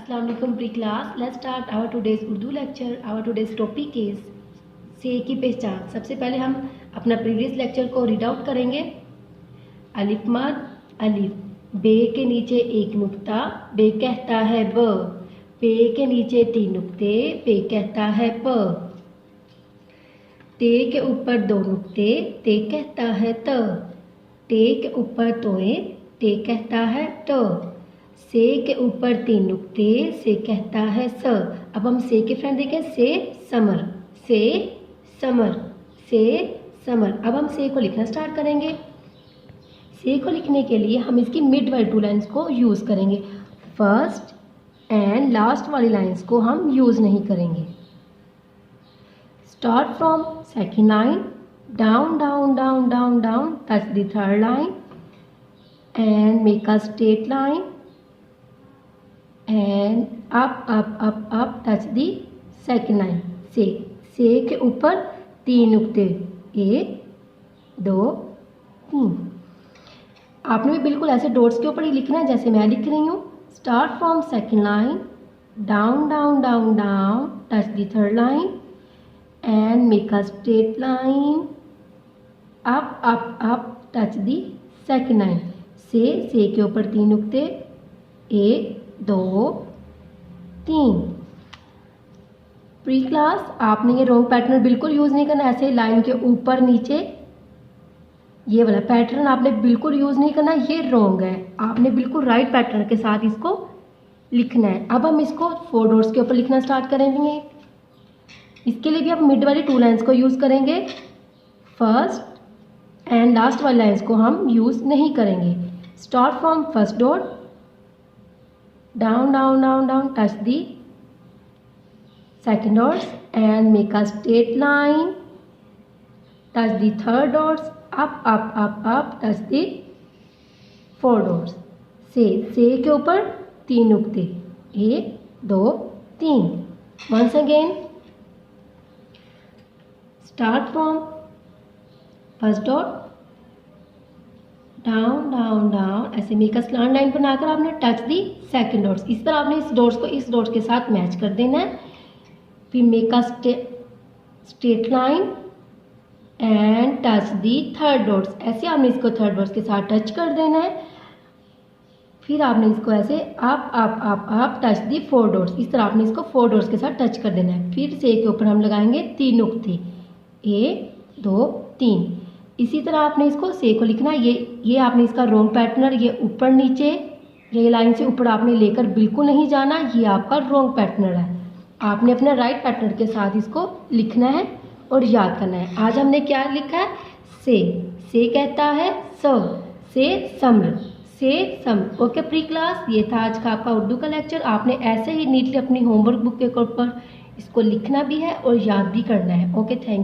Assalamu alaikum pre-class. Let's start our today's Urdu lecture. Our today's topic is से की पहचान। सबसे पहले हम अपना प्रीवियस लेक्चर को रीड आउट करेंगे। अलिफ मद अलिफ, बे के नीचे एक नुक्ता, बे कहता है ब, पे के नीचे 3 नुक्ते, पे कहता है प, ते के ऊपर 2 नुक्ते, ते कहता है त, टे के ऊपर तोए, ते कहता है ट, से के ऊपर 3 नुक्ते, से कहता है स। अब हम से के फ्रेंड देखें, से समर, से समर, से समर। अब हम से को लिखना स्टार्ट करेंगे। से को लिखने के लिए हम इसकी मिड वाली 2 लाइन्स को यूज़ करेंगे। फर्स्ट एंड लास्ट वाली लाइन्स को हम यूज़ नहीं करेंगे। Start from second line, down down down down down, touch the third line and make a straight line and up touch the second line. से के ऊपर 3 नुक्ते, 1 2 3। आपने भी बिल्कुल ऐसे डॉट्स के ऊपर ही लिखना है जैसे मैं लिख रही हूँ। Start from second line, down down down down, touch the third line and make a straight line, up touch the second line. से के ऊपर 3 नुक्ते, 1 2 3। प्री क्लास आपने ये रॉन्ग पैटर्न बिल्कुल यूज़ नहीं करना। ऐसे लाइन के ऊपर नीचे ये वाला पैटर्न आपने बिल्कुल यूज़ नहीं करना, ये रॉन्ग है। आपने बिल्कुल राइट पैटर्न के साथ इसको लिखना है। अब हम इसको 4 डॉट्स के ऊपर लिखना स्टार्ट करेंगे। इसके लिए भी आप मिड वाली 2 लाइन्स को यूज़ करेंगे। फर्स्ट एंड लास्ट वाली लाइन्स को हम यूज़ नहीं करेंगे। Start from first dot, down down down down, touch the second dots and make a straight line, touch the third dots, up touch the 4 dots। से के ऊपर 3 नुक्ते, 1 2 3। once again, start from first dot, down down down, ऐसे make a slant line बनाकर आपने touch the second dots. इस तरह आपने इस डॉट्स को इस डॉट्स के साथ मैच कर देना है। फिर make a straight line and touch the third dots. ऐसे आपने इसको थर्ड डॉट्स के साथ टच कर देना है। फिर आपने इसको ऐसे अप टच दी 4 डॉट्स। इस तरह आपने इसको 4 डॉट्स के साथ टच कर देना है। फिर से के ऊपर हम लगाएंगे 3 नुक्ते, 1 2 3। इसी तरह आपने इसको से को लिखना है। ये आपने इसका रॉन्ग पैटर्न, ये ऊपर नीचे, ये लाइन से ऊपर आपने लेकर बिल्कुल नहीं जाना, ये आपका रॉन्ग पैटर्न है। आपने अपना राइट पैटर्न के साथ इसको लिखना है और याद करना है। आज हमने क्या लिखा है, से कहता है स, से समर, से समर। ओके प्री क्लास, ये था आज का आपका उर्दू का लेक्चर। आपने ऐसे ही नीटली अपनी होमवर्क बुक के ऊपर इसको लिखना भी है और याद भी करना है। Okay, thank you.